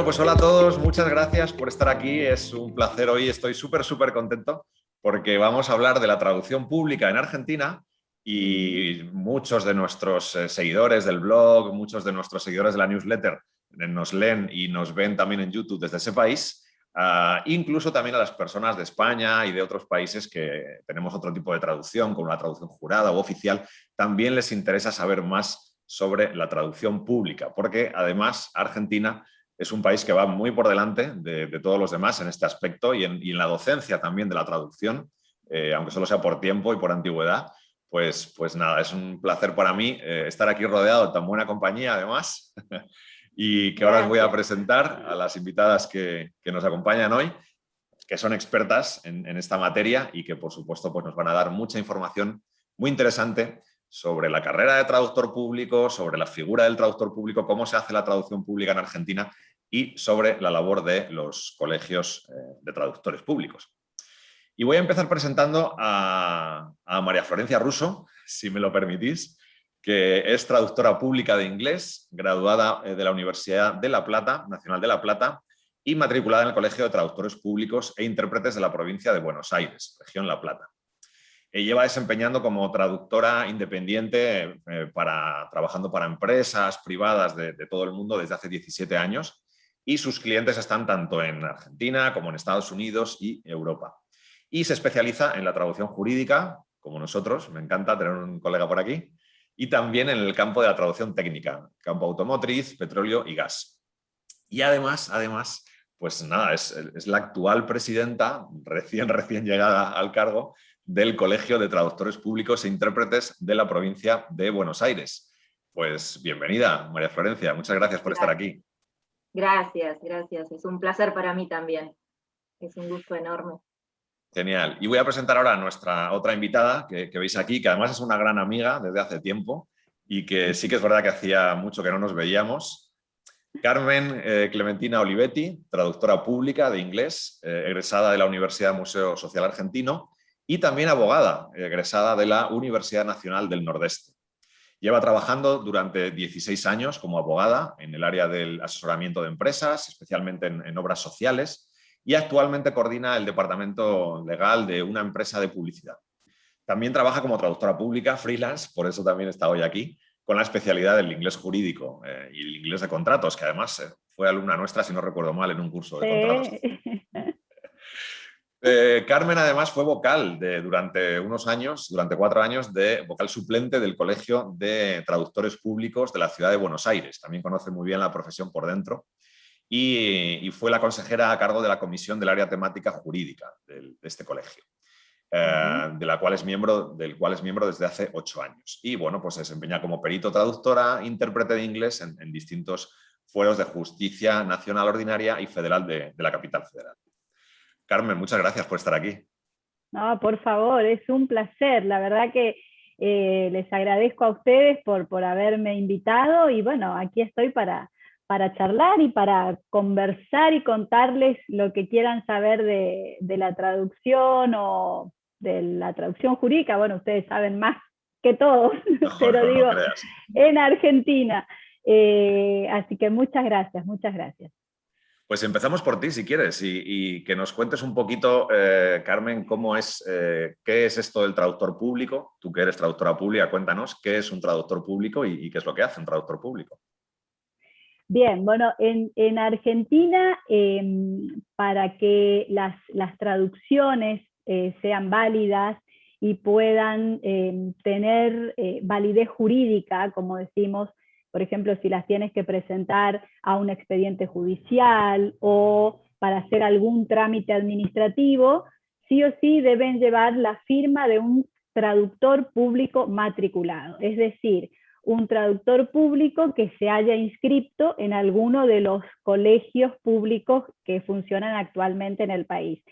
pues hola a todos, muchas gracias por estar aquí, es un placer hoy, estoy súper contento porque vamos a hablar de la traducción pública en Argentina y muchos de nuestros seguidores del blog, muchos de nuestros seguidores de la newsletter nos leen y nos ven también en YouTube desde ese país, incluso también a las personas de España y de otros países que tenemos otro tipo de traducción, como la traducción jurada o oficial, también les interesa saber más sobre la traducción pública, porque además Argentina es un país que va muy por delante de todos los demás en este aspecto y en la docencia también de la traducción, aunque solo sea por tiempo y por antigüedad. Pues nada, es un placer para mí estar aquí rodeado de tan buena compañía además y que ahora os voy a presentar a las invitadas que nos acompañan hoy, que son expertas en esta materia y que por supuesto pues nos van a dar mucha información muy interesante sobre la carrera de traductor público, sobre la figura del traductor público, cómo se hace la traducción pública en Argentina y sobre la labor de los colegios de traductores públicos. Y voy a empezar presentando a María Florencia Russo, si me lo permitís, que es traductora pública de inglés, graduada de la Universidad de La Plata, Nacional de La Plata, y matriculada en el Colegio de Traductores Públicos e Intérpretes de la provincia de Buenos Aires, región La Plata. Lleva desempeñando como traductora independiente trabajando para empresas privadas de todo el mundo desde hace 17 años y sus clientes están tanto en Argentina como en Estados Unidos y Europa. Y se especializa en la traducción jurídica, como nosotros, me encanta tener un colega por aquí, y también en el campo de la traducción técnica, campo automotriz, petróleo y gas. Y además, pues nada, es la actual presidenta, recién llegada al cargo, del Colegio de Traductores Públicos e Intérpretes de la provincia de Buenos Aires. Pues bienvenida, María Florencia, muchas gracias por estar aquí. Gracias, es un placer para mí también, es un gusto enorme. Genial, y voy a presentar ahora a nuestra otra invitada que veis aquí, que además es una gran amiga desde hace tiempo y que sí que es verdad que hacía mucho que no nos veíamos. Carmen Clementina Olivetti, traductora pública de inglés, egresada de la Universidad Museo Social Argentino y también abogada, egresada de la Universidad Nacional del Nordeste. Lleva trabajando durante 16 años como abogada en el área del asesoramiento de empresas, especialmente en obras sociales, y actualmente coordina el departamento legal de una empresa de publicidad. También trabaja como traductora pública, freelance, por eso también está hoy aquí, con la especialidad del inglés jurídico y el inglés de contratos, que además fue alumna nuestra, si no recuerdo mal, en un curso de contratos. Carmen además fue vocal durante 4 años, de vocal suplente del Colegio de Traductores Públicos de la ciudad de Buenos Aires. También conoce muy bien la profesión por dentro y fue la consejera a cargo de la comisión del área temática jurídica de este colegio. Del cual es miembro desde hace 8 años. Y bueno, pues se desempeña como perito traductora, intérprete de inglés en distintos fueros de justicia nacional ordinaria y federal de la capital federal. Carmen, muchas gracias por estar aquí. No, por favor, es un placer. La verdad que les agradezco a ustedes por haberme invitado y bueno, aquí estoy para charlar y para conversar y contarles lo que quieran saber de la traducción o de la traducción jurídica. Bueno, ustedes saben más que todos, pero digo, en Argentina. Así que muchas gracias. Pues empezamos por ti, si quieres, y que nos cuentes un poquito, Carmen, qué es esto del traductor público. Tú que eres traductora pública, cuéntanos qué es un traductor público y qué es lo que hace un traductor público. Bien, bueno, en Argentina, para que las traducciones sean válidas y puedan tener validez jurídica, como decimos, por ejemplo, si las tienes que presentar a un expediente judicial o para hacer algún trámite administrativo, sí o sí deben llevar la firma de un traductor público matriculado, es decir, un traductor público que se haya inscrito en alguno de los colegios públicos que funcionan actualmente en el país.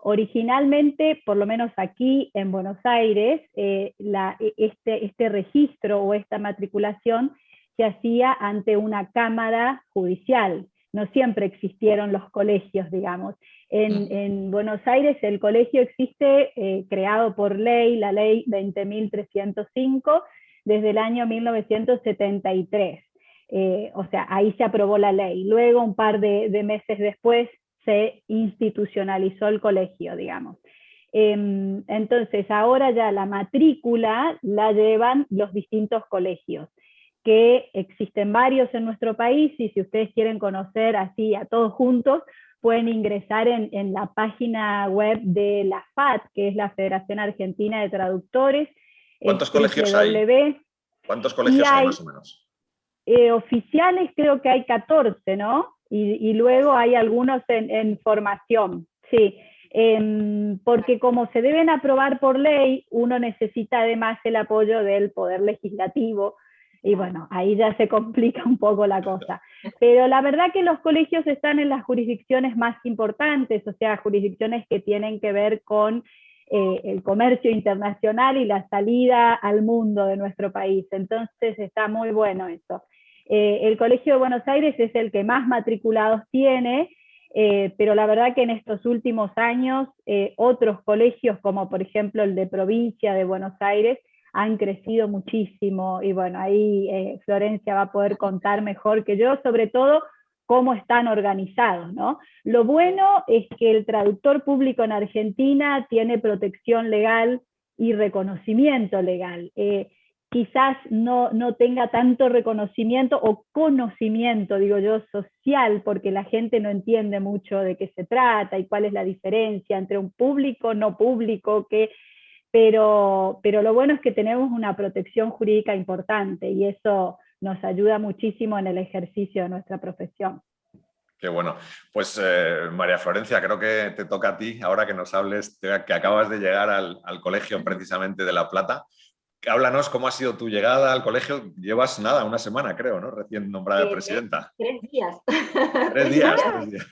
Originalmente, por lo menos aquí en Buenos Aires, este registro o esta matriculación se hacía ante una cámara judicial. No siempre existieron los colegios, digamos. En Buenos Aires el colegio existe creado por ley, la ley 20.305, desde el año 1973. o sea, ahí se aprobó la ley. Luego, un par de meses después, se institucionalizó el colegio, digamos. Entonces, ahora ya la matrícula la llevan los distintos colegios, que existen varios en nuestro país, y si ustedes quieren conocer así a todos juntos, pueden ingresar en la página web de la FAT, que es la Federación Argentina de Traductores. ¿Cuántos colegios hay? ¿Cuántos colegios hay más o menos? Oficiales creo que hay 14, ¿no? Y luego hay algunos en formación, sí. Porque como se deben aprobar por ley, uno necesita además el apoyo del Poder Legislativo, y bueno, ahí ya se complica un poco la cosa. Pero la verdad que los colegios están en las jurisdicciones más importantes, o sea, jurisdicciones que tienen que ver con el comercio internacional y la salida al mundo de nuestro país. Entonces está muy bueno eso. El Colegio de Buenos Aires es el que más matriculados tiene, pero la verdad que en estos últimos años otros colegios, como por ejemplo el de Provincia de Buenos Aires, han crecido muchísimo, y bueno, ahí Florencia va a poder contar mejor que yo, sobre todo cómo están organizados, ¿no? Lo bueno es que el traductor público en Argentina tiene protección legal y reconocimiento legal. Quizás no tenga tanto reconocimiento o conocimiento, digo yo, social, porque la gente no entiende mucho de qué se trata y cuál es la diferencia entre un público, no público, pero lo bueno es que tenemos una protección jurídica importante, y eso nos ayuda muchísimo en el ejercicio de nuestra profesión. Qué bueno. Pues María Florencia, creo que te toca a ti, ahora que nos hables, que acabas de llegar al colegio precisamente de La Plata. Háblanos cómo ha sido tu llegada al colegio. Llevas nada, una semana creo, ¿no? Recién nombrada presidenta. 3 días. 3 días.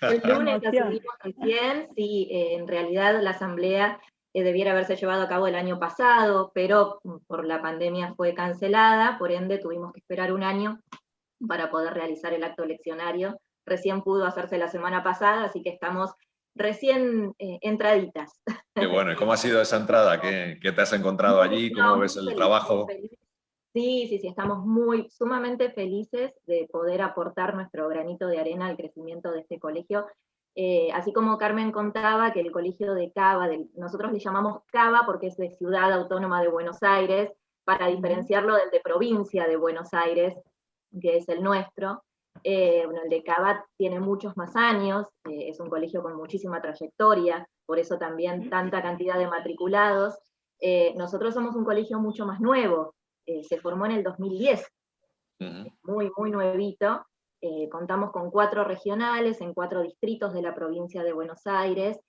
El lunes asumimos recién, sí, en realidad la asamblea debiera haberse llevado a cabo el año pasado, pero por la pandemia fue cancelada, por ende tuvimos que esperar un año para poder realizar el acto leccionario. Recién pudo hacerse la semana pasada, así que estamos recién entraditas. Qué bueno. ¿Y cómo ha sido esa entrada? ¿Qué te has encontrado allí? ¿Cómo ves el trabajo? Sí, estamos sumamente felices de poder aportar nuestro granito de arena al crecimiento de este colegio. Así como Carmen contaba que el colegio de Cava, nosotros le llamamos Cava porque es de Ciudad Autónoma de Buenos Aires, para diferenciarlo del de Provincia de Buenos Aires, que es el nuestro. Bueno, el de Cava tiene muchos más años, es un colegio con muchísima trayectoria, por eso también tanta cantidad de matriculados. Nosotros somos un colegio mucho más nuevo, se formó en el 2010, muy, muy nuevito. Contamos con 4 regionales en 4 distritos de la provincia de Buenos Aires,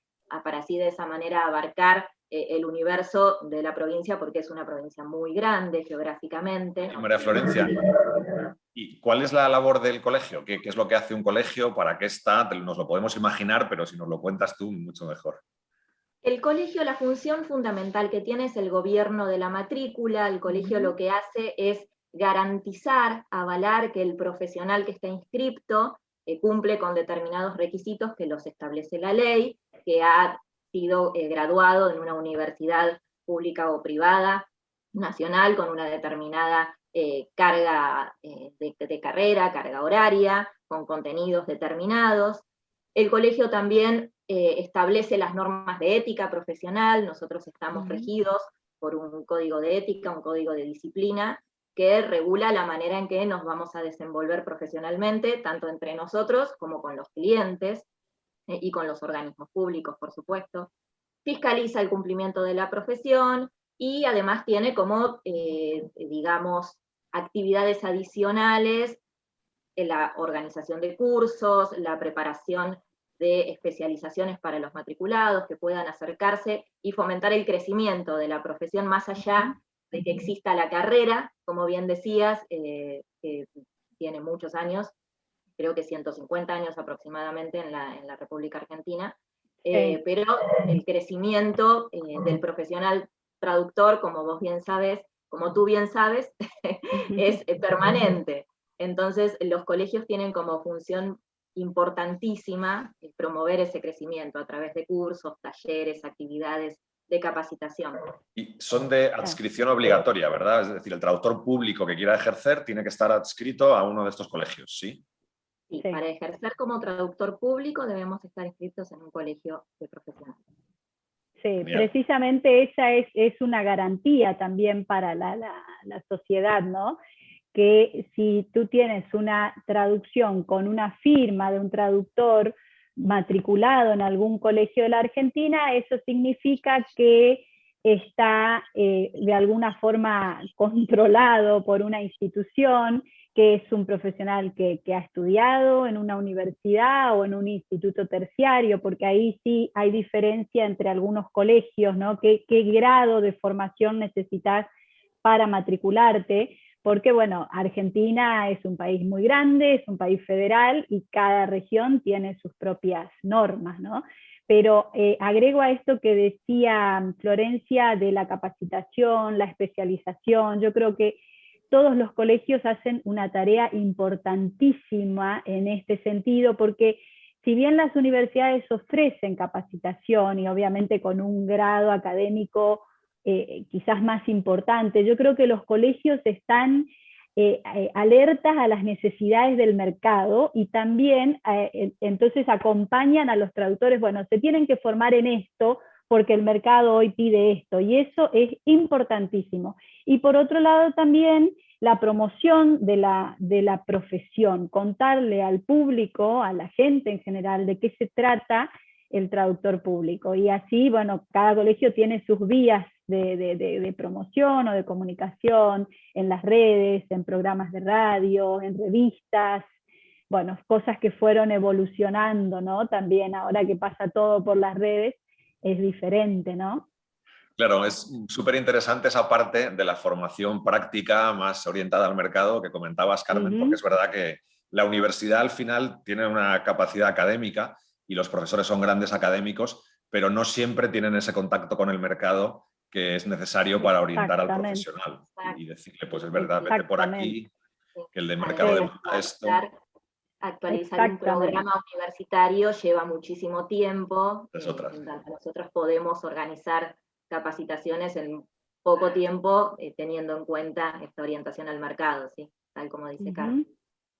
para así de esa manera abarcar el universo de la provincia, porque es una provincia muy grande geográficamente. María Florencia, ¿y cuál es la labor del colegio? ¿Qué es lo que hace un colegio? ¿Para qué está? Nos lo podemos imaginar, pero si nos lo cuentas tú, mucho mejor. El colegio, la función fundamental que tiene es el gobierno de la matrícula. El colegio lo que hace es garantizar, avalar que el profesional que está inscripto cumple con determinados requisitos que los establece la ley, que ha sido graduado en una universidad pública o privada nacional con una determinada carga de carrera, carga horaria, con contenidos determinados. El colegio también establece las normas de ética profesional. Nosotros estamos regidos por un código de ética, un código de disciplina, que regula la manera en que nos vamos a desenvolver profesionalmente, tanto entre nosotros como con los clientes y con los organismos públicos, por supuesto. Fiscaliza el cumplimiento de la profesión y además tiene como, digamos, actividades adicionales, la organización de cursos, la preparación de especializaciones para los matriculados que puedan acercarse y fomentar el crecimiento de la profesión más allá de que exista la carrera, como bien decías, que tiene muchos años, creo que 150 años aproximadamente en la República Argentina, pero el crecimiento del profesional traductor, como vos bien sabes, como tú bien sabes, es permanente. Entonces, los colegios tienen como función importantísima promover ese crecimiento a través de cursos, talleres, actividades de capacitación. Y son de adscripción obligatoria, ¿verdad? Es decir, el traductor público que quiera ejercer tiene que estar adscrito a uno de estos colegios, ¿sí? Sí, para ejercer como traductor público debemos estar inscritos en un colegio de profesionales. Sí, precisamente esa es una garantía también para la sociedad, ¿no? Que si tú tienes una traducción con una firma de un traductor matriculado en algún colegio de la Argentina, eso significa que está de alguna forma controlado por una institución, que es un profesional que ha estudiado en una universidad o en un instituto terciario, porque ahí sí hay diferencia entre algunos colegios, ¿no? ¿Qué grado de formación necesitas para matricularte? Porque, bueno, Argentina es un país muy grande, es un país federal y cada región tiene sus propias normas, ¿no? Pero agrego a esto que decía Florencia de la capacitación, la especialización. Yo creo que todos los colegios hacen una tarea importantísima en este sentido, porque si bien las universidades ofrecen capacitación y obviamente con un grado académico quizás más importante, yo creo que los colegios están alertas a las necesidades del mercado y también entonces acompañan a los traductores, bueno, se tienen que formar en esto porque el mercado hoy pide esto, y eso es importantísimo. Y por otro lado también la promoción de la profesión, contarle al público, a la gente en general, de qué se trata el traductor público. Y así, bueno, cada colegio tiene sus vías de promoción o de comunicación en las redes, en programas de radio, en revistas, bueno, cosas que fueron evolucionando, ¿no? También ahora que pasa todo por las redes, es diferente, ¿no? Claro, es súper interesante esa parte de la formación práctica más orientada al mercado que comentabas, Carmen, porque es verdad que la universidad al final tiene una capacidad académica y los profesores son grandes académicos, pero no siempre tienen ese contacto con el mercado que es necesario para orientar al profesional y decirle, pues es verdad, vete por aquí, que el de mercado demanda esto. Actualizar un programa universitario lleva muchísimo tiempo. Nosotros podemos organizar capacitaciones en poco tiempo, teniendo en cuenta esta orientación al mercado, ¿sí? Tal como dice Carmen.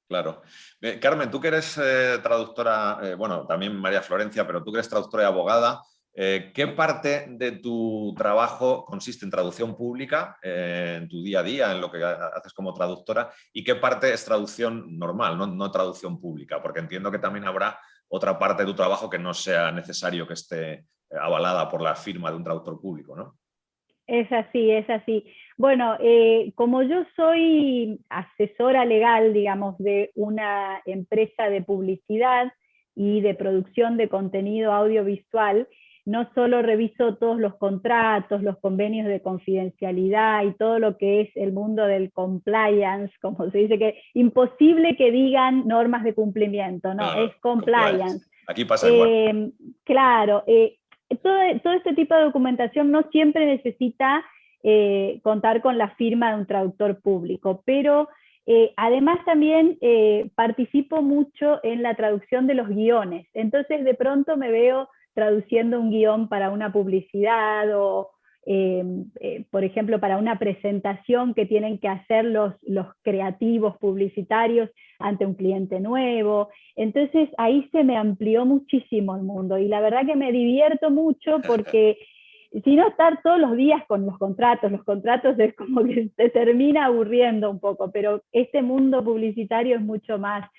Claro. Carmen, tú que eres traductora, bueno, también María Florencia, pero tú que eres traductora y abogada, ¿qué parte de tu trabajo consiste en traducción pública, en tu día a día, en lo que haces como traductora, y qué parte es traducción normal, no traducción pública? Porque entiendo que también habrá otra parte de tu trabajo que no sea necesario que esté avalada por la firma de un traductor público, ¿no? Es así, es así. Bueno, como yo soy asesora legal, digamos, de una empresa de publicidad y de producción de contenido audiovisual, no solo reviso todos los contratos, los convenios de confidencialidad y todo lo que es el mundo del compliance, como se dice, que imposible que digan normas de cumplimiento, ¿no? Es compliance. Aquí pasa igual. Claro, todo este tipo de documentación no siempre necesita contar con la firma de un traductor público, pero además también participo mucho en la traducción de los guiones. Entonces de pronto me veo traduciendo un guión para una publicidad o, por ejemplo, para una presentación que tienen que hacer los creativos publicitarios ante un cliente nuevo. Entonces ahí se me amplió muchísimo el mundo y la verdad que me divierto mucho porque si no estar todos los días con los contratos es como que te termina aburriendo un poco, pero este mundo publicitario es mucho más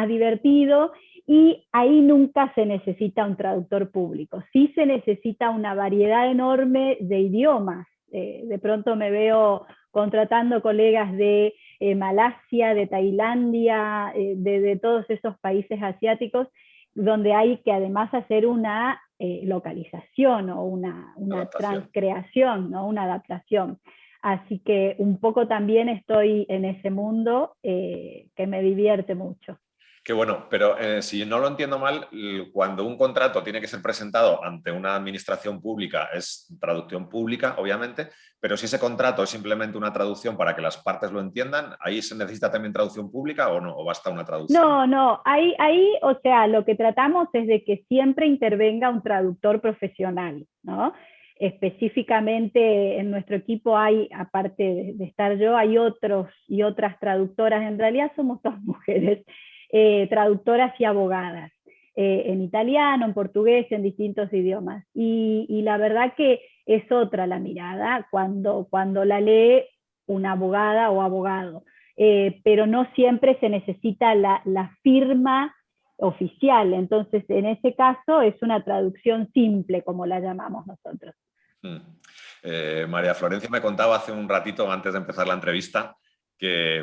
divertido y ahí nunca se necesita un traductor público. Sí se necesita una variedad enorme de idiomas. De pronto me veo contratando colegas de Malasia, de Tailandia, de todos esos países asiáticos, donde hay que además hacer una localización o una transcreación, ¿no? Una adaptación. Así que un poco también estoy en ese mundo que me divierte mucho. Qué bueno, pero si no lo entiendo mal, cuando un contrato tiene que ser presentado ante una administración pública es traducción pública, obviamente, pero si ese contrato es simplemente una traducción para que las partes lo entiendan, ¿ahí se necesita también traducción pública o no? ¿O basta una traducción? No, ahí, o sea, lo que tratamos es de que siempre intervenga un traductor profesional, ¿no? específicamente en nuestro equipo hay, aparte de estar yo, hay otros y otras traductoras, en realidad somos todas mujeres, traductoras y abogadas, en italiano, en portugués, en distintos idiomas. Y la verdad que es otra la mirada cuando la lee una abogada o abogado, pero no siempre se necesita la firma oficial, entonces en ese caso es una traducción simple, como la llamamos nosotros. María Florencia me contaba hace un ratito, antes de empezar la entrevista,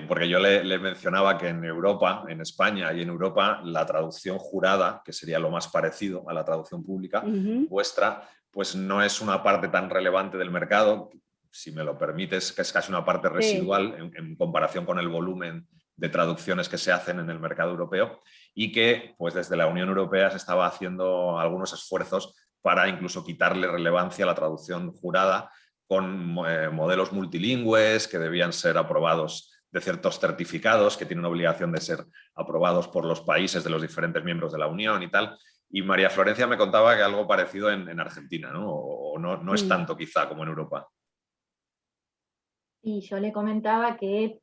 porque yo le mencionaba que en Europa, en España y en Europa, la traducción jurada, que sería lo más parecido a la traducción pública, vuestra, pues no es una parte tan relevante del mercado, si me lo permites, que es casi una parte residual en comparación con el volumen de traducciones que se hacen en el mercado europeo, y que pues desde la Unión Europea se estaba haciendo algunos esfuerzos para incluso quitarle relevancia a la traducción jurada con modelos multilingües que debían ser aprobados de ciertos certificados que tienen obligación de ser aprobados por los países de los diferentes miembros de la Unión y tal. Y María Florencia me contaba que algo parecido en Argentina, ¿no? O no es tanto quizá como en Europa. Y yo le comentaba que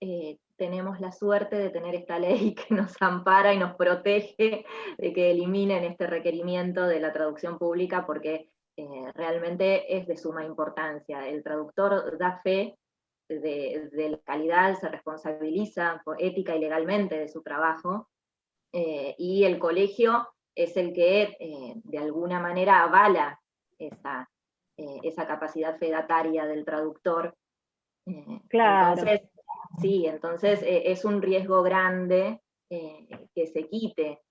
tenemos la suerte de tener esta ley que nos ampara y nos protege de que eliminen este requerimiento de la traducción pública, porque realmente es de suma importancia. El traductor da fe de la calidad, se responsabiliza ética y legalmente de su trabajo, y el colegio es el que de alguna manera avala esa capacidad fedataria del traductor. Claro. Entonces, sí, entonces es un riesgo grande que se quite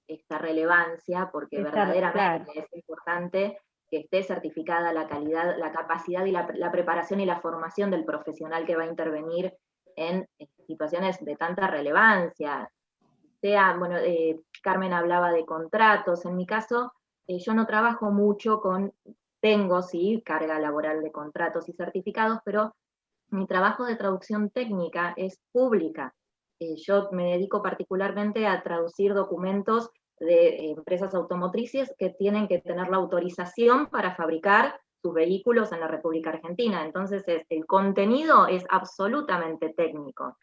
esta relevancia, porque verdaderamente es importante que esté certificada la calidad, la capacidad y la preparación y la formación del profesional que va a intervenir en situaciones de tanta relevancia. Bueno, Carmen hablaba de contratos, en mi caso yo no trabajo mucho tengo sí carga laboral de contratos y certificados, pero mi trabajo de traducción técnica es pública. Yo me dedico particularmente a traducir documentos de empresas automotrices que tienen que tener la autorización para fabricar sus vehículos en la República Argentina. Entonces el contenido es absolutamente técnico,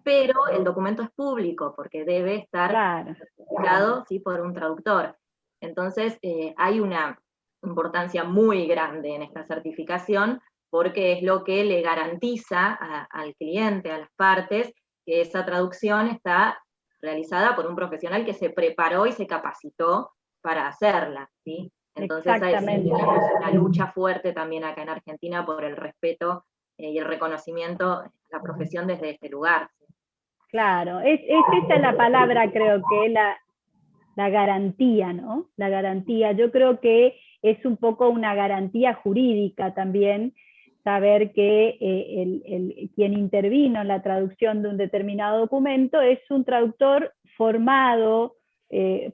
pero el documento es público porque debe estar certificado ¿sí? por un traductor. Entonces hay una importancia muy grande en esta certificación, porque es lo que le garantiza al cliente, a las partes, que esa traducción está realizada por un profesional que se preparó y se capacitó para hacerla, ¿sí? Entonces tenemos una lucha fuerte también acá en Argentina por el respeto y el reconocimiento a la profesión desde este lugar. ¿sí? Claro, esa es la palabra, creo que es la garantía, ¿no? La garantía, yo creo que es un poco una garantía jurídica también, saber que quien intervino en la traducción de un determinado documento es un traductor formado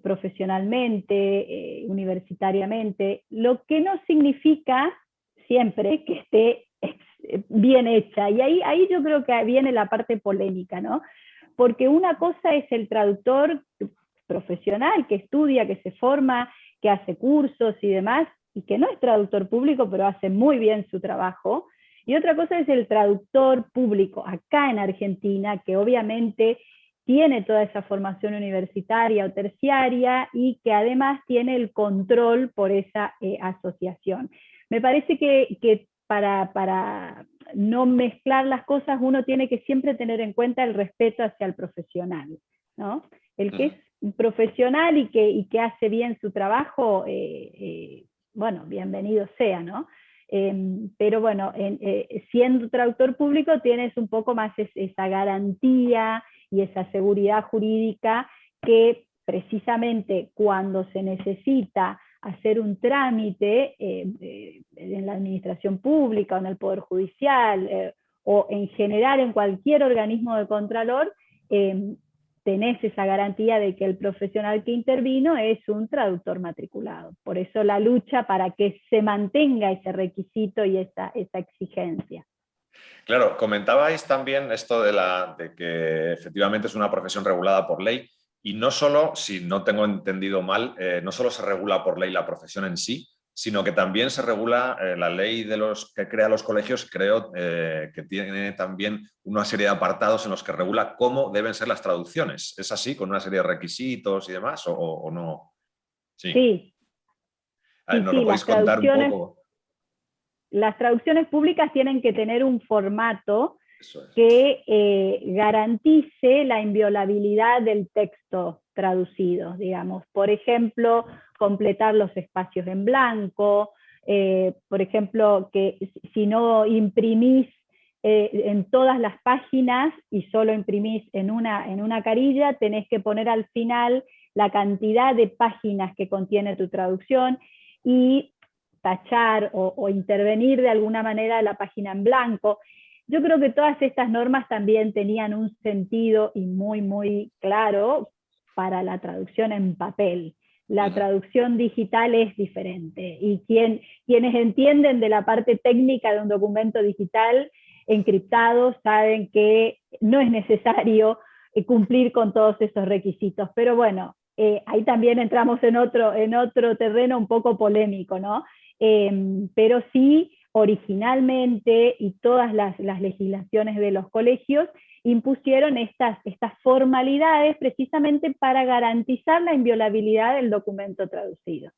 profesionalmente, universitariamente, lo que no significa siempre que esté bien hecha. Y ahí yo creo que viene la parte polémica, ¿no? Porque una cosa es el traductor profesional que estudia, que se forma, que hace cursos y demás, y que no es traductor público, pero hace muy bien su trabajo. Y otra cosa es el traductor público acá en Argentina, que obviamente tiene toda esa formación universitaria o terciaria y que además tiene el control por esa asociación. Me parece que para no mezclar las cosas uno tiene que siempre tener en cuenta el respeto hacia el profesional, ¿no? El que es un profesional y que hace bien su trabajo, bueno, bienvenido sea, ¿no? Pero bueno, siendo traductor público tienes un poco más esa garantía y esa seguridad jurídica que precisamente cuando se necesita hacer un trámite en la administración pública o en el Poder Judicial o en general en cualquier organismo de contralor, tenés esa garantía de que el profesional que intervino es un traductor matriculado. Por eso la lucha para que se mantenga ese requisito y esa exigencia. Claro, comentabais también esto de que efectivamente es una profesión regulada por ley, y no solo, si no tengo entendido mal, no solo se regula por ley la profesión en sí, sino que también se regula la ley que crea los colegios, creo que tiene también una serie de apartados en los que regula cómo deben ser las traducciones. ¿Es así, con una serie de requisitos y demás, o no? Sí. Sí, ¿Nos lo podéis contar un poco? Las traducciones públicas tienen que tener un formato Eso es. que garantice la inviolabilidad del texto traducido, digamos. Por ejemplo, completar los espacios en blanco, por ejemplo, que si no imprimís en todas las páginas y solo imprimís en una carilla, tenés que poner al final la cantidad de páginas que contiene tu traducción y tachar o intervenir de alguna manera la página en blanco. Yo creo que todas estas normas también tenían un sentido y muy, muy claro para la traducción en papel. La traducción digital es diferente y quienes entienden de la parte técnica de un documento digital encriptado saben que no es necesario cumplir con todos esos requisitos. Pero bueno, ahí también entramos en otro terreno un poco polémico, ¿no? Pero sí, originalmente, y todas las legislaciones de los colegios impusieron estas formalidades precisamente para garantizar la inviolabilidad del documento traducido.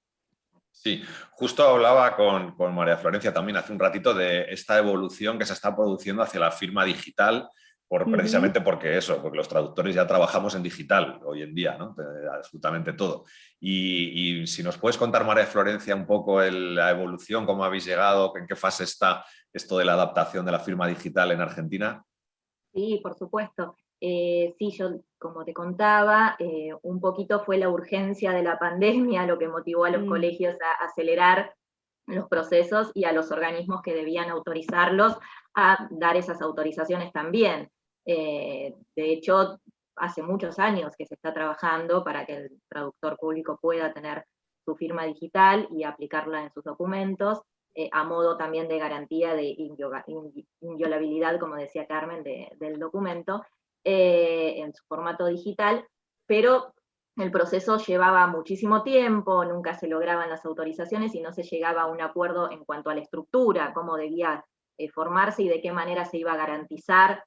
Sí, justo hablaba con María Florencia también hace un ratito de esta evolución que se está produciendo hacia la firma digital, precisamente porque los traductores ya trabajamos en digital hoy en día, ¿no? Absolutamente todo. Y si nos puedes contar, María Florencia, un poco la evolución, cómo habéis llegado, en qué fase está esto de la adaptación de la firma digital en Argentina. Sí, por supuesto. Sí, yo, como te contaba, un poquito fue la urgencia de la pandemia lo que motivó a los colegios a acelerar los procesos y a los organismos que debían autorizarlos a dar esas autorizaciones también. De hecho, hace muchos años que se está trabajando para que el traductor público pueda tener su firma digital y aplicarla en sus documentos, a modo también de garantía de inviolabilidad, como decía Carmen, del documento, en su formato digital, pero el proceso llevaba muchísimo tiempo, nunca se lograban las autorizaciones y no se llegaba a un acuerdo en cuanto a la estructura, cómo debía formarse y de qué manera se iba a garantizar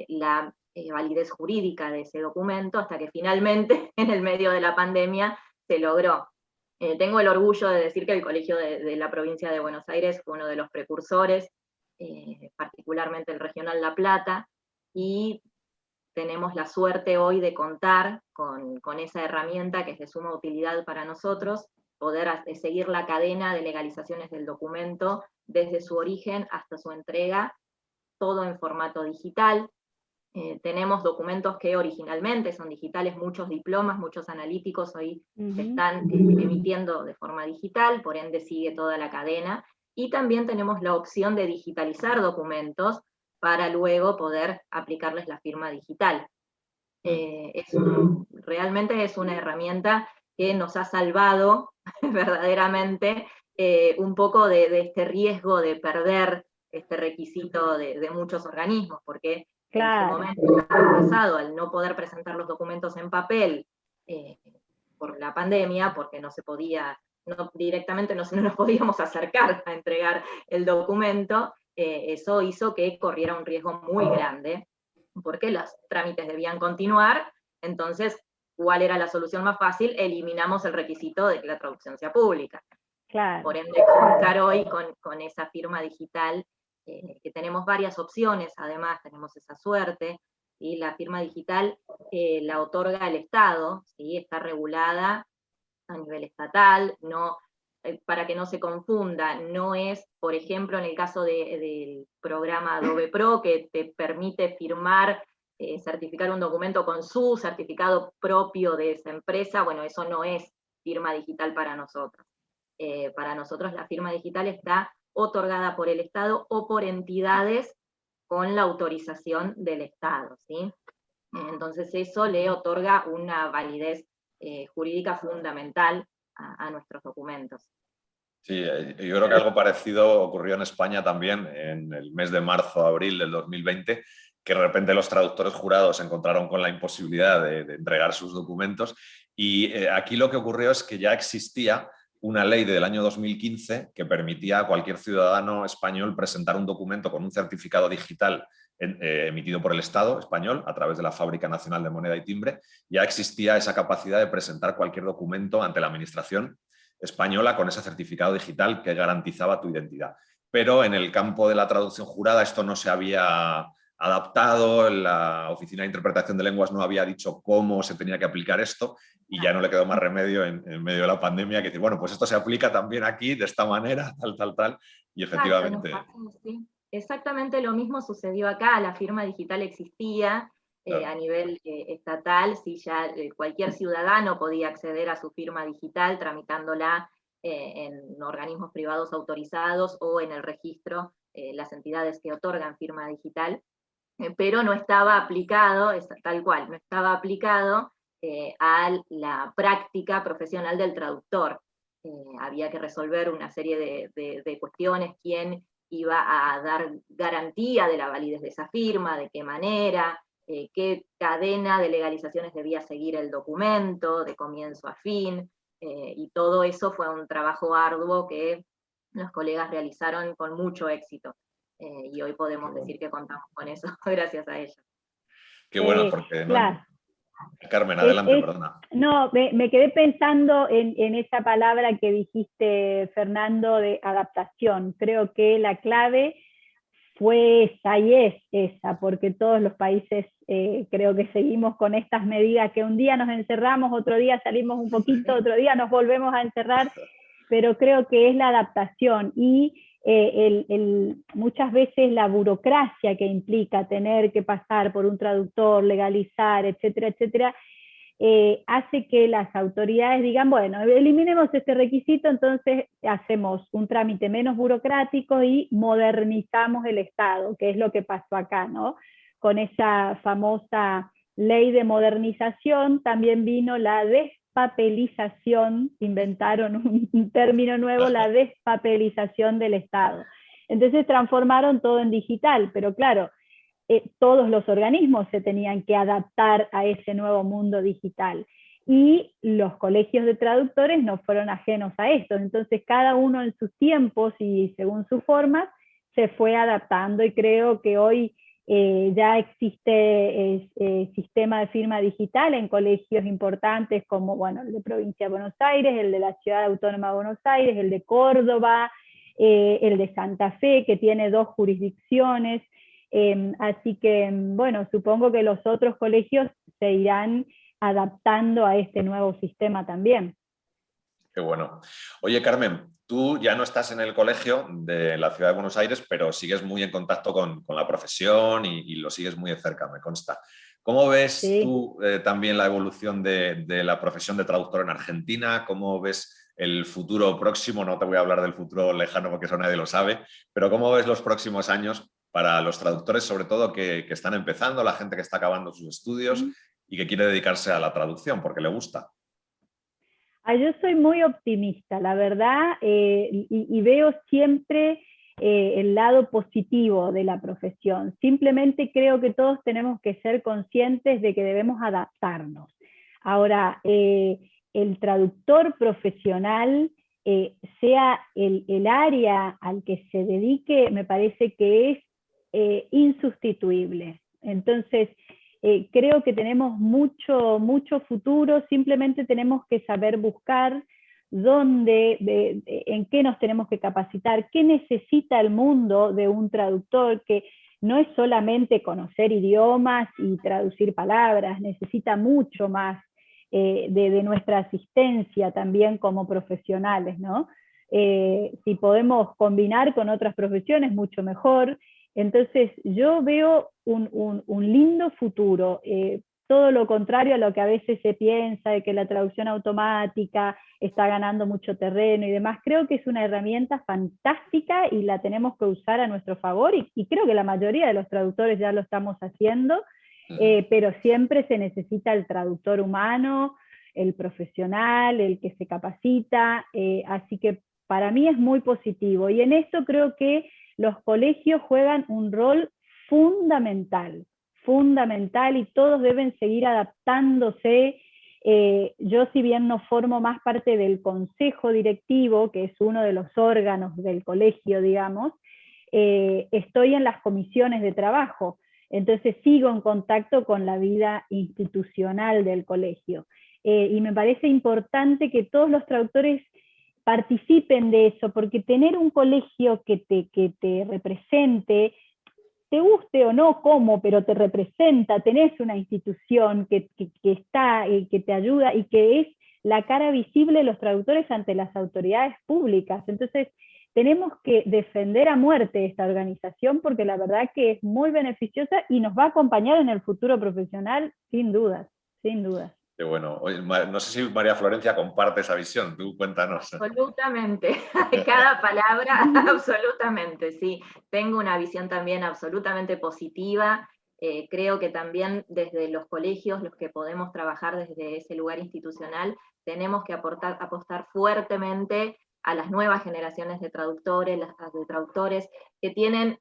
la validez jurídica de ese documento, hasta que finalmente, en el medio de la pandemia, se logró. Tengo el orgullo de decir que el Colegio de la Provincia de Buenos Aires fue uno de los precursores, particularmente el Regional La Plata, y tenemos la suerte hoy de contar con esa herramienta que es de suma utilidad para nosotros, poder seguir la cadena de legalizaciones del documento desde su origen hasta su entrega, todo en formato digital. Tenemos documentos que originalmente son digitales, muchos diplomas, muchos analíticos hoy se están emitiendo de forma digital, por ende sigue toda la cadena, y también tenemos la opción de digitalizar documentos para luego poder aplicarles la firma digital. Realmente es una herramienta que nos ha salvado verdaderamente un poco de este riesgo de perder este requisito de muchos organismos, porque claro, en su momento pasado, al no poder presentar los documentos en papel por la pandemia, porque no se podía, directamente no nos podíamos acercar a entregar el documento, eso hizo que corriera un riesgo muy grande, porque los trámites debían continuar. Entonces, ¿cuál era la solución más fácil? Eliminamos el requisito de que la traducción sea pública. claro. Por ende, contar hoy con esa firma digital, que tenemos varias opciones, además tenemos esa suerte, y la firma digital la otorga el Estado, ¿sí? Está regulada a nivel estatal, no, para que no se confunda, no es, por ejemplo, en el caso del programa Adobe Pro, que te permite firmar, certificar un documento con su certificado propio de esa empresa. Bueno, eso no es firma digital para nosotros. Para nosotros la firma digital está otorgada por el Estado o por entidades con la autorización del Estado, ¿sí? Entonces eso le otorga una validez jurídica fundamental a nuestros documentos. Sí, yo creo que algo parecido ocurrió en España también en el mes de marzo-abril del 2020, que de repente los traductores jurados se encontraron con la imposibilidad de entregar sus documentos, y aquí lo que ocurrió es que ya existía una ley del año 2015 que permitía a cualquier ciudadano español presentar un documento con un certificado digital emitido por el Estado español a través de la Fábrica Nacional de Moneda y Timbre. Ya existía esa capacidad de presentar cualquier documento ante la Administración española con ese certificado digital que garantizaba tu identidad. Pero en el campo de la traducción jurada esto no se había adaptado, la Oficina de Interpretación de Lenguas no había dicho cómo se tenía que aplicar esto y ya no le quedó más remedio en medio de la pandemia que decir, bueno, pues esto se aplica también aquí de esta manera, tal, y efectivamente... Sí. Exactamente lo mismo sucedió acá, la firma digital existía Claro. a nivel estatal, si ya cualquier ciudadano podía acceder a su firma digital tramitándola en organismos privados autorizados o en el registro, las entidades que otorgan firma digital, pero no estaba aplicado, tal cual, no estaba aplicado a la práctica profesional del traductor. Había que resolver una serie de cuestiones, quién iba a dar garantía de la validez de esa firma, de qué manera, qué cadena de legalizaciones debía seguir el documento, de comienzo a fin, y todo eso fue un trabajo arduo que los colegas realizaron con mucho éxito. Y hoy podemos decir que contamos con eso gracias a ellos. Qué bueno, porque claro. Carmen, adelante, perdona. No, me quedé pensando en esa palabra que dijiste, Fernando, de adaptación. Creo que la clave fue esa y es esa, porque todos los países creo que seguimos con estas medidas que un día nos encerramos, otro día salimos un poquito, otro día nos volvemos a encerrar, pero creo que es la adaptación y muchas veces la burocracia que implica tener que pasar por un traductor, legalizar, etcétera, etcétera, hace que las autoridades digan, bueno, eliminemos este requisito, entonces hacemos un trámite menos burocrático y modernizamos el Estado, que es lo que pasó acá, ¿no? Con esa famosa ley de modernización también vino la despapelización, inventaron un término nuevo, la despapelización del Estado. Entonces transformaron todo en digital, pero claro, todos los organismos se tenían que adaptar a ese nuevo mundo digital. Y los colegios de traductores no fueron ajenos a esto. Entonces, cada uno en sus tiempos y según sus formas se fue adaptando. Y creo que hoy ya existe sistema de firma digital en colegios importantes como, bueno, el de Provincia de Buenos Aires, el de la Ciudad Autónoma de Buenos Aires, el de Córdoba, el de Santa Fe, que tiene 2 jurisdicciones. Así que, bueno, supongo que los otros colegios se irán adaptando a este nuevo sistema también. Qué bueno. Oye, Carmen, tú ya no estás en el colegio de la Ciudad de Buenos Aires, pero sigues muy en contacto con la profesión y lo sigues muy de cerca, me consta. ¿Cómo ves tú también la evolución de la profesión de traductor en Argentina? ¿Cómo ves el futuro próximo? No te voy a hablar del futuro lejano porque eso nadie lo sabe, pero ¿cómo ves los próximos años para los traductores, sobre todo que están empezando, la gente que está acabando sus estudios y que quiere dedicarse a la traducción porque le gusta? Yo soy muy optimista, la verdad, y veo siempre el lado positivo de la profesión. Simplemente creo que todos tenemos que ser conscientes de que debemos adaptarnos. Ahora, el traductor profesional, sea el área al que se dedique, me parece que es insustituible. Entonces, creo que tenemos mucho futuro, simplemente tenemos que saber buscar dónde, en qué nos tenemos que capacitar, qué necesita el mundo de un traductor, que no es solamente conocer idiomas y traducir palabras, necesita mucho más de nuestra asistencia también como profesionales, ¿no? Si podemos combinar con otras profesiones, mucho mejor. Entonces, yo veo un lindo futuro, todo lo contrario a lo que a veces se piensa de que la traducción automática está ganando mucho terreno y demás. Creo que es una herramienta fantástica y la tenemos que usar a nuestro favor y creo que la mayoría de los traductores ya lo estamos haciendo, pero siempre se necesita el traductor humano, el profesional, el que se capacita, así que para mí es muy positivo y en esto creo que los colegios juegan un rol fundamental y todos deben seguir adaptándose Yo, si bien no formo más parte del consejo directivo, que es uno de los órganos del colegio, digamos, estoy en las comisiones de trabajo, entonces sigo en contacto con la vida institucional del colegio. Y me parece importante que todos los traductores participen de eso, porque tener un colegio que te represente, te guste o no cómo, pero te representa, tenés una institución que está, que te ayuda y que es la cara visible de los traductores ante las autoridades públicas. Entonces, tenemos que defender a muerte esta organización porque la verdad que es muy beneficiosa y nos va a acompañar en el futuro profesional, sin dudas, sin dudas. Qué bueno. Oye, no sé si María Florencia comparte esa visión, tú cuéntanos. Absolutamente, cada palabra, absolutamente, sí. Tengo una visión también absolutamente positiva. Creo que también desde los colegios, los que podemos trabajar desde ese lugar institucional, tenemos que apostar fuertemente a las nuevas generaciones de traductores que tienen,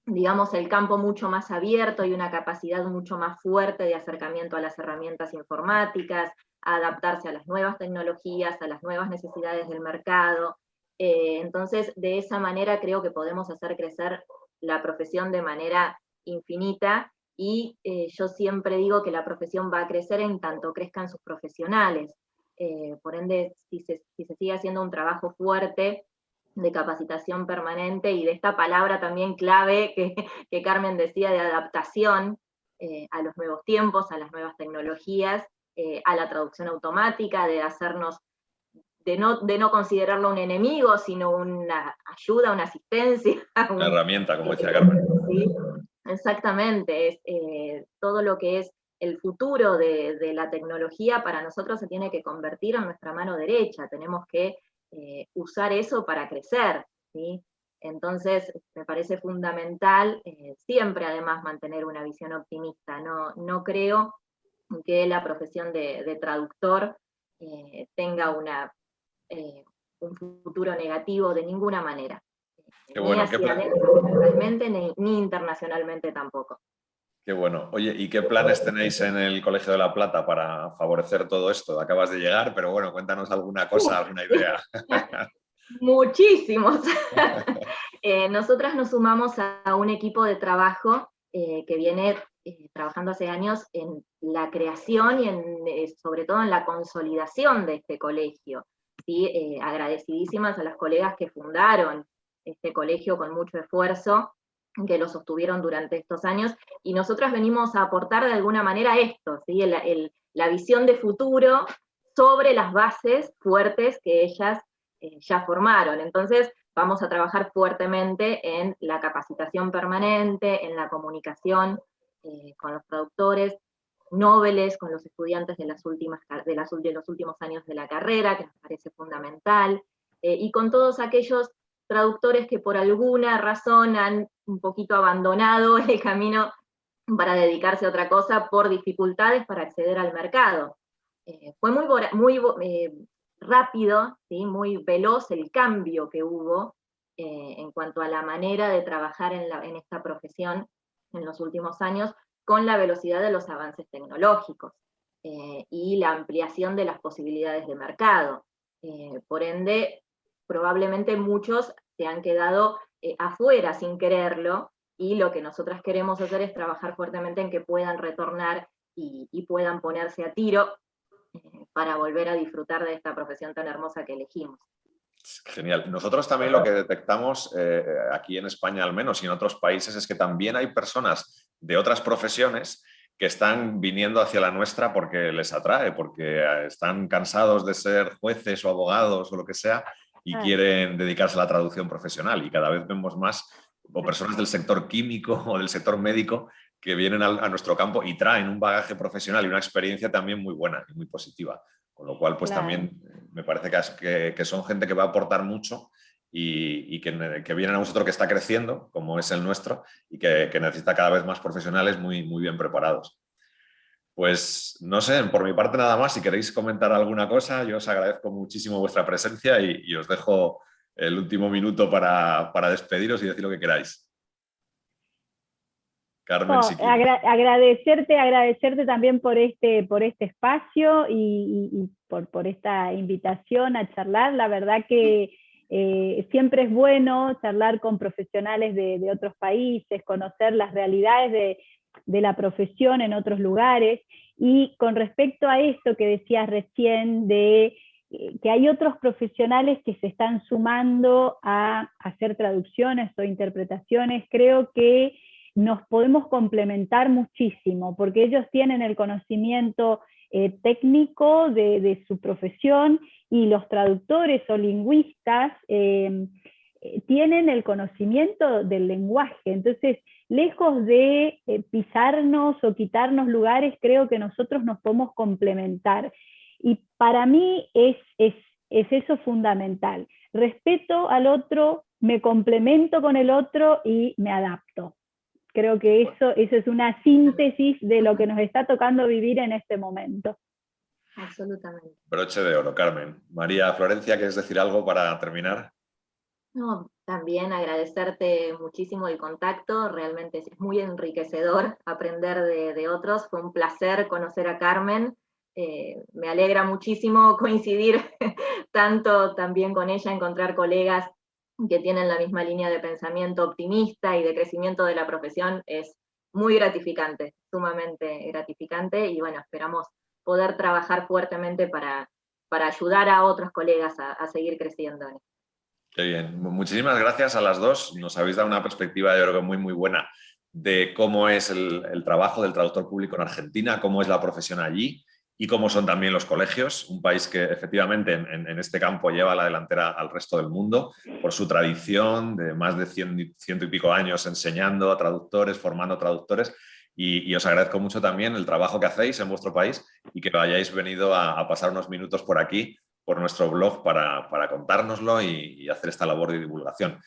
digamos, el campo mucho más abierto y una capacidad mucho más fuerte de acercamiento a las herramientas informáticas, a adaptarse a las nuevas tecnologías, a las nuevas necesidades del mercado. Entonces, de esa manera creo que podemos hacer crecer la profesión de manera infinita, y yo siempre digo que la profesión va a crecer en tanto crezcan sus profesionales. Por ende, si se sigue haciendo un trabajo fuerte de capacitación permanente y de esta palabra también clave que Carmen decía, de adaptación a los nuevos tiempos, a las nuevas tecnologías, a la traducción automática, de hacernos, de no considerarlo un enemigo, sino una ayuda, una asistencia. Una herramienta, como decía Carmen. Sí, exactamente, es todo lo que es el futuro de la tecnología para nosotros se tiene que convertir en nuestra mano derecha, tenemos que usar eso para crecer, ¿sí? Entonces, me parece fundamental siempre además mantener una visión optimista. No creo que la profesión de traductor tenga un futuro negativo de ninguna manera. Qué bueno, ni hacia adentro localmente, ni internacionalmente tampoco. Qué bueno. Oye, ¿y qué planes tenéis en el Colegio de La Plata para favorecer todo esto? Acabas de llegar, pero bueno, cuéntanos alguna cosa, alguna idea. Muchísimos. Nosotras nos sumamos a un equipo de trabajo que viene trabajando hace años en la creación y sobre todo en la consolidación de este colegio. ¿Sí? Agradecidísimas a las colegas que fundaron este colegio con mucho esfuerzo, que lo sostuvieron durante estos años, y nosotras venimos a aportar de alguna manera esto, ¿sí? La visión de futuro sobre las bases fuertes que ellas ya formaron. Entonces, vamos a trabajar fuertemente en la capacitación permanente, en la comunicación con los traductores, noveles, con los estudiantes de los últimos años de la carrera, que nos parece fundamental, y con todos aquellos traductores que por alguna razón han un poquito abandonado el camino para dedicarse a otra cosa por dificultades para acceder al mercado. Fue muy rápido, ¿sí? Muy veloz el cambio que hubo en cuanto a la manera de trabajar en esta profesión en los últimos años, con la velocidad de los avances tecnológicos y la ampliación de las posibilidades de mercado. Por ende, probablemente muchos se han quedado afuera sin quererlo, y lo que nosotras queremos hacer es trabajar fuertemente en que puedan retornar y puedan ponerse a tiro para volver a disfrutar de esta profesión tan hermosa que elegimos. Genial. Nosotros también lo que detectamos aquí en España al menos y en otros países es que también hay personas de otras profesiones que están viniendo hacia la nuestra porque les atrae, porque están cansados de ser jueces o abogados o lo que sea y quieren dedicarse a la traducción profesional, y cada vez vemos más o personas del sector químico o del sector médico que vienen a nuestro campo y traen un bagaje profesional y una experiencia también muy buena y muy positiva. Con lo cual, pues también me parece que son gente que va a aportar mucho y que vienen a un sector que está creciendo, como es el nuestro, y que necesita cada vez más profesionales muy, muy bien preparados. Pues no sé, por mi parte nada más. Si queréis comentar alguna cosa, yo os agradezco muchísimo vuestra presencia y os dejo el último minuto para despediros y decir lo que queráis. Carmen, si quieres. Agradecerte también por este espacio y por esta invitación a charlar. La verdad que siempre es bueno charlar con profesionales de otros países, conocer las realidades de la profesión en otros lugares. Y con respecto a esto que decías recién, de que hay otros profesionales que se están sumando a hacer traducciones o interpretaciones, creo que nos podemos complementar muchísimo, porque ellos tienen el conocimiento técnico de su profesión y los traductores o lingüistas tienen el conocimiento del lenguaje. Entonces, lejos de pisarnos o quitarnos lugares, creo que nosotros nos podemos complementar. Y para mí es eso fundamental. Respeto al otro, me complemento con el otro y me adapto. Creo que eso es una síntesis de lo que nos está tocando vivir en este momento. Absolutamente. Broche de oro, Carmen. María Florencia, ¿quieres decir algo para terminar? No, también agradecerte muchísimo el contacto, realmente es muy enriquecedor aprender de otros, fue un placer conocer a Carmen, me alegra muchísimo coincidir tanto también con ella, encontrar colegas que tienen la misma línea de pensamiento optimista y de crecimiento de la profesión, es muy gratificante, sumamente gratificante, y bueno, esperamos poder trabajar fuertemente para ayudar a otros colegas a seguir creciendo. Qué bien. Muchísimas gracias a las dos. Nos habéis dado una perspectiva, yo creo que muy, muy buena de cómo es el trabajo del traductor público en Argentina, cómo es la profesión allí y cómo son también los colegios, un país que efectivamente en este campo lleva la delantera al resto del mundo por su tradición de más de ciento y pico años enseñando a traductores, formando traductores, y os agradezco mucho también el trabajo que hacéis en vuestro país y que hayáis venido a pasar unos minutos por aquí, por nuestro blog, para contárnoslo y hacer esta labor de divulgación.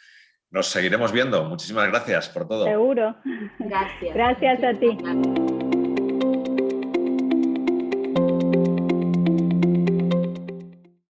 Nos seguiremos viendo. Muchísimas gracias por todo. Seguro. Gracias. Gracias a ti. Gracias.